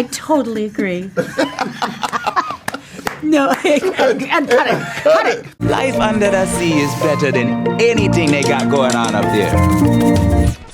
I totally agree. No, cut it. Life under the sea is better than anything they got going on up there.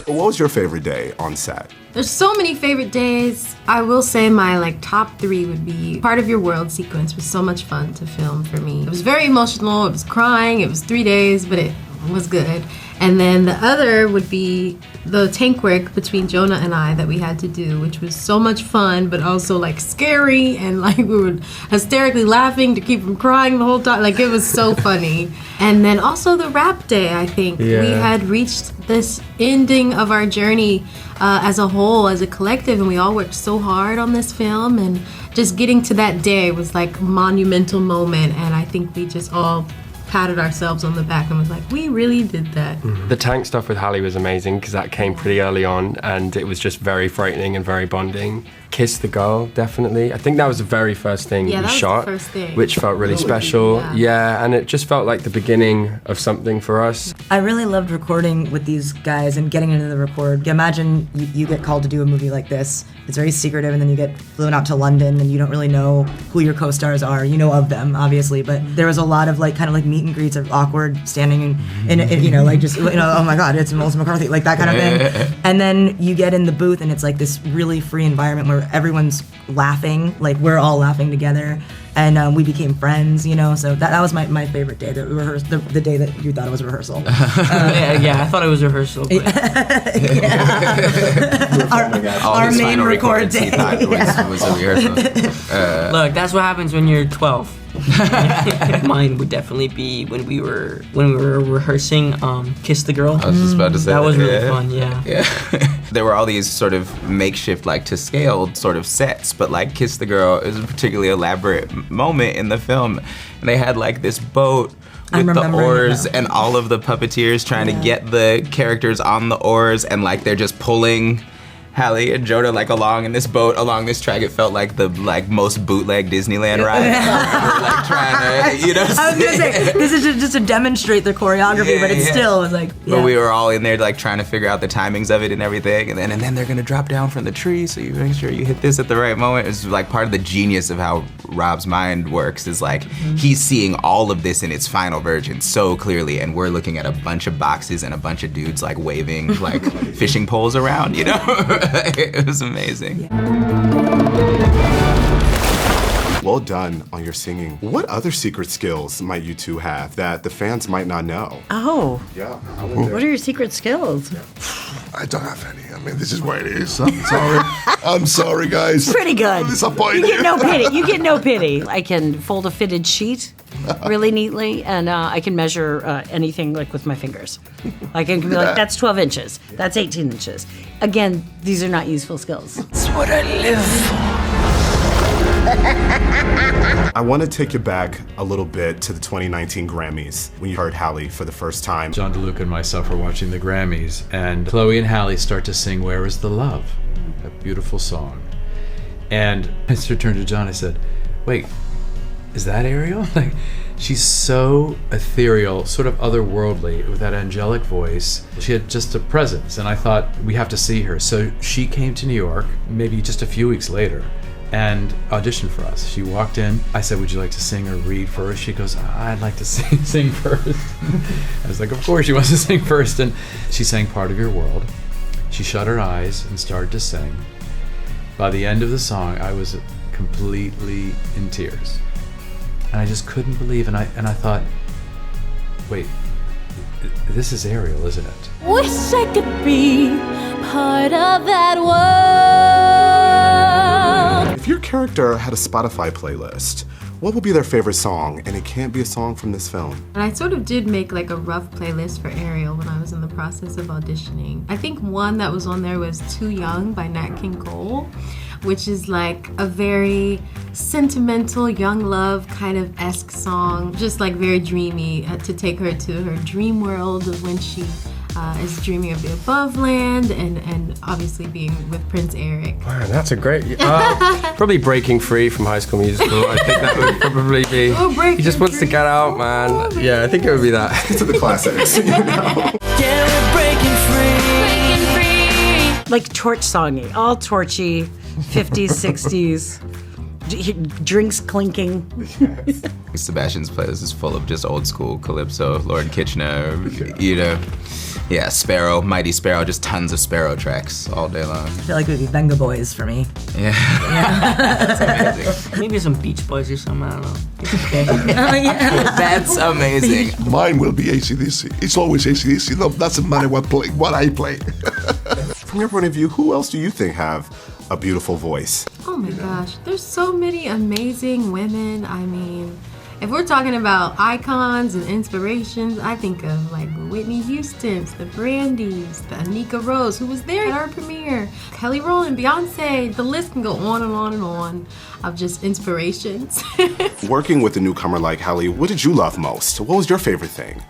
What was your favorite day on set? There's so many favorite days. I will say my top 3 would be Part of Your World sequence was so much fun to film for me. It was very emotional, it was crying, it was 3 days, but it was good. And then the other would be the tank work between Jonah and I that we had to do, which was so much fun, but also scary, and we were hysterically laughing to keep from crying the whole time. It was so funny. And then also the rap day, I think. We had reached this ending of our journey as a whole, as a collective, and we all worked so hard on this film, and just getting to that day was a monumental moment, and I think we just all patted ourselves on the back and was we really did that. The tank stuff with Halle was amazing because that came pretty early on and it was just very frightening and very bonding. Kiss the Girl, definitely. I think that was the very first thing we shot, the first thing. Which felt really special. Yeah, and it just felt like the beginning of something for us. I really loved recording with these guys and getting into the record. Imagine you get called to do a movie like this. It's very secretive, and then you get flown out to London, and you don't really know who your co-stars are. You know of them, obviously, but there was a lot of kind of meet and greets of awkward standing in oh my God, it's Melissa McCarthy, that kind of thing. And then you get in the booth, and it's this really free environment where everyone's laughing, we're all laughing together, and we became friends, so that was my favorite day, the day that you thought it was rehearsal. Yeah, I thought it was rehearsal. Our main record day. Was a rehearsal. Look, that's what happens when you're 12. Mine would definitely be when we were rehearsing Kiss the Girl. I was just about to say that was really fun. Yeah. There were all these sort of makeshift, to scale sort of sets, but Kiss the Girl is a particularly elaborate moment in the film, and they had this boat with the oars and all of the puppeteers trying to get the characters on the oars, and they're just pulling Halle and Jonah along in this boat along this track. It felt like the most bootleg Disneyland ride. Trying to, I was gonna say this is just to demonstrate the choreography, but it still was But we were all in there trying to figure out the timings of it and everything, and then they're gonna drop down from the tree, so you make sure you hit this at the right moment. It's part of the genius of how Rob's mind works is he's seeing all of this in its final version so clearly, and we're looking at a bunch of boxes and a bunch of dudes waving fishing poles around, It was amazing. Well done on your singing. What other secret skills might you two have that the fans might not know? Oh. Yeah. What are your secret skills? I don't have any. This is what it is. I'm sorry. I'm sorry, guys. Pretty good. Disappointed. You get no pity. You get no pity. I can fold a fitted sheet really neatly, and I can measure anything with my fingers. I can be that's 12 inches. That's 18 inches. Again, these are not useful skills. It's what I live for. I want to take you back a little bit to the 2019 Grammys when you heard Halle for the first time. John DeLuca and myself were watching the Grammys, and Chloe and Halle start to sing Where Is the Love? A beautiful song. And I turned to John, I said, wait, is that Ariel? She's so ethereal, sort of otherworldly, with that angelic voice. She had just a presence, and I thought, we have to see her. So she came to New York, maybe just a few weeks later, and auditioned for us. She walked in. I said, would you like to sing or read first? She goes, I'd like to sing first. I was like, of course she wants to sing first. And she sang Part of Your World. She shut her eyes and started to sing. By the end of the song, I was completely in tears. And I just couldn't believe, and I thought, wait, this is Ariel, isn't it? Wish I could be part of that world. If your character had a Spotify playlist, what would be their favorite song? And it can't be a song from this film. And I sort of did make a rough playlist for Ariel when I was in the process of auditioning. I think one that was on there was Too Young by Nat King Cole, which is a very sentimental, young love kind of esque song, just very dreamy to take her to her dream world of when she is dreaming of the above land and obviously being with Prince Eric. Man, that's a great... probably Breaking Free from High School Musical. I think that would probably be... he just wants to get out, man. Yeah, I think it would be that. To the classics. Yeah, we're breaking free. Torch songy, all torchy, 50s, 60s. Drinks clinking. Sebastian's playlist is full of just old school Calypso, Lord Kitchener, yeah, Sparrow, Mighty Sparrow, just tons of Sparrow tracks all day long. I feel like it would be Venga Boys for me. Yeah. That's amazing. Maybe some Beach Boys or something, I don't know. It's okay. That's amazing. Mine will be AC/DC. It's always AC/DC. No, doesn't matter what I play. From your point of view, who else do you think have a beautiful voice? Oh my gosh, there's so many amazing women. I mean, if we're talking about icons and inspirations, I think of like Whitney Houston's, the Brandys, the Anika Rose, who was there at our premiere, Kelly Rowland, Beyonce. The list can go on and on and on of just inspirations. Working with a newcomer like Halle, what did you love most? What was your favorite thing?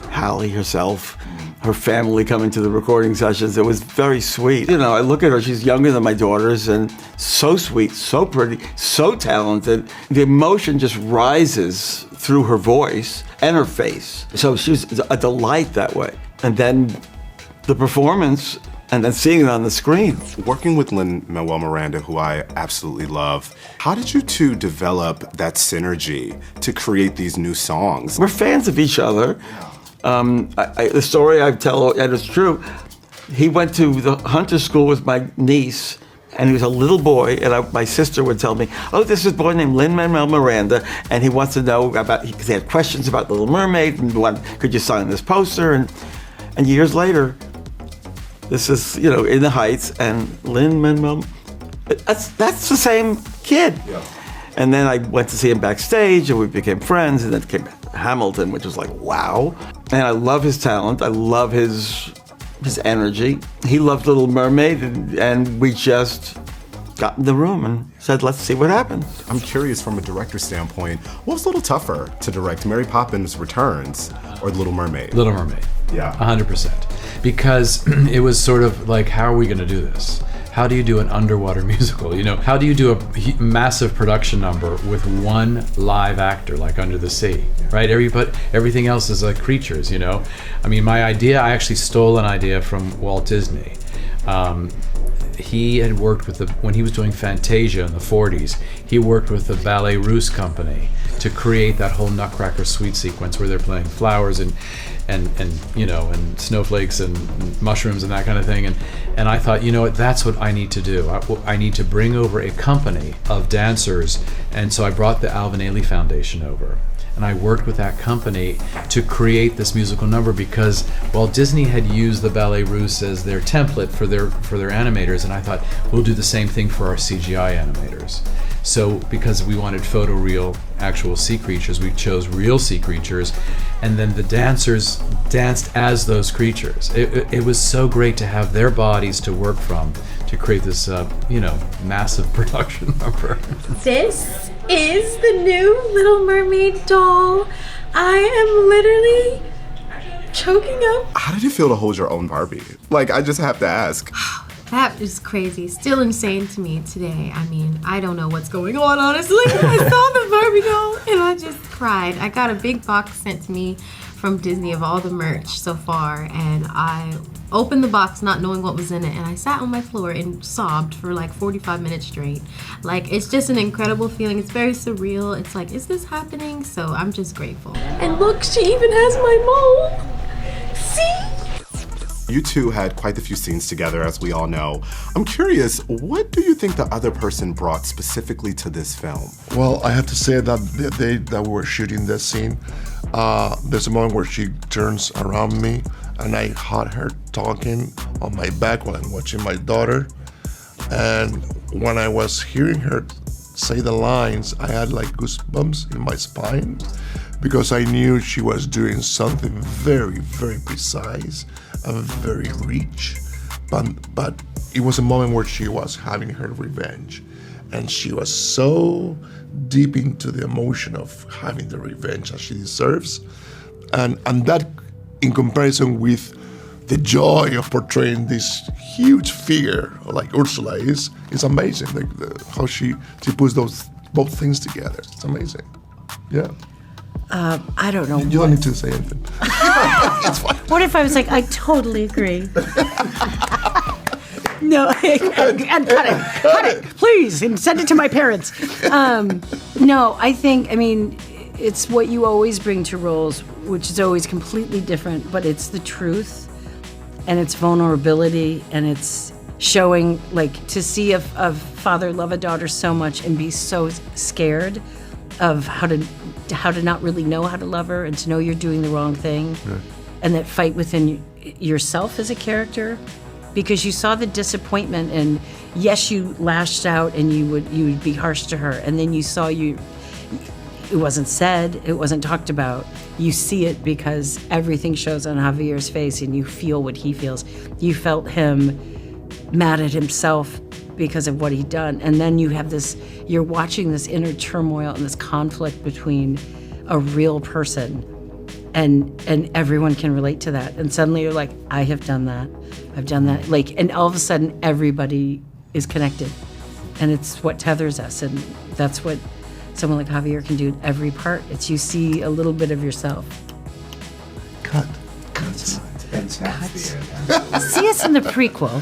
Halle herself, her family coming to the recording sessions. It was very sweet. You know, I look at her, she's younger than my daughters and so sweet, so pretty, so talented. The emotion just rises through her voice and her face. So she was a delight that way. And then the performance, and then seeing it on the screen. Working with Lin-Manuel Miranda, who I absolutely love, how did you two develop that synergy to create these new songs? We're fans of each other. The story I tell, and it's true, he went to the Hunter School with my niece, and he was a little boy, and my sister would tell me, oh, this is a boy named Lin-Manuel Miranda, and he wants to know about, because he had questions about Little Mermaid, and could you sign this poster? And years later, this is, in the Heights, and Lin-Manuel, that's the same kid. Yeah. And then I went to see him backstage, and we became friends, and then came Hamilton, which was like, wow. And I love his talent. I love his energy. He loved Little Mermaid, and we just got in the room and said, let's see what happens. I'm curious from a director's standpoint, what was a little tougher to direct, Mary Poppins Returns or Little Mermaid? Little Mermaid. Yeah. 100%. Because it was sort of like, how are we going to do this? How do you do an underwater musical? How do you do a massive production number with one live actor, like Under the Sea, right? Everything else is like creatures, I mean, my idea, I actually stole an idea from Walt Disney. He had worked with when he was doing Fantasia in the 40s, he worked with the Ballet Russe company to create that whole Nutcracker Suite sequence where they're playing flowers and snowflakes and mushrooms and that kind of thing. And I thought, that's what I need to do. I need to bring over a company of dancers. And so I brought the Alvin Ailey Foundation over. And I worked with that company to create this musical number because, while Disney had used the Ballet Russe as their template for their animators, and I thought, we'll do the same thing for our CGI animators. So because we wanted photoreal actual sea creatures, we chose real sea creatures, and then the dancers danced as those creatures. It was so great to have their bodies to work from to create this, massive production number. This is the new Little Mermaid doll. I am literally choking up. How did you feel to hold your own Barbie? Like, I just have to ask. That is crazy. Still insane to me today. I mean, I don't know what's going on, honestly. I saw the Barbie doll and I just cried. I got a big box sent to me from Disney of all the merch so far, and I opened the box not knowing what was in it, and I sat on my floor and sobbed for like 45 minutes straight. Like, it's just an incredible feeling. It's very surreal. It's like, is this happening? So I'm just grateful. And look, she even has my mole. See? You two had quite a few scenes together, as we all know. I'm curious, what do you think the other person brought specifically to this film? Well, I have to say that the day that we were shooting this scene, there's a moment where she turns around me and I heard her talking on my back while I'm watching my daughter. And when I was hearing her say the lines, I had like goosebumps in my spine because I knew she was doing something very, very precise and very rich. But it was a moment where she was having her revenge. And she was so deep into the emotion of having the revenge that she deserves. And that, in comparison with the joy of portraying this huge figure like Ursula is amazing. Like how she puts those both things together. It's amazing. Yeah. I don't know. You don't need to say anything. It's fine. What if I was like, I totally agree? No, and cut it, please, and send it to my parents. No, I mean, it's what you always bring to roles, which is always completely different, but it's the truth, and it's vulnerability, and it's showing, like, to see a father love a daughter so much and be so scared of how to not really know how to love her and to know you're doing the wrong thing, and that fight within yourself as a character, because you saw the disappointment, and yes, you lashed out and you would be harsh to her, and then you saw it wasn't said, it wasn't talked about. You see it because everything shows on Javier's face, and you feel what he feels. You felt him mad at himself because of what he'd done, and then you're watching this inner turmoil and this conflict between a real person, and everyone can relate to that, and suddenly you're like, I have done that, I've done that, like, and all of a sudden everybody is connected, and it's what tethers us, and that's what someone like Javier can do in every part. It's you see a little bit of yourself. Cut. See us in the prequel.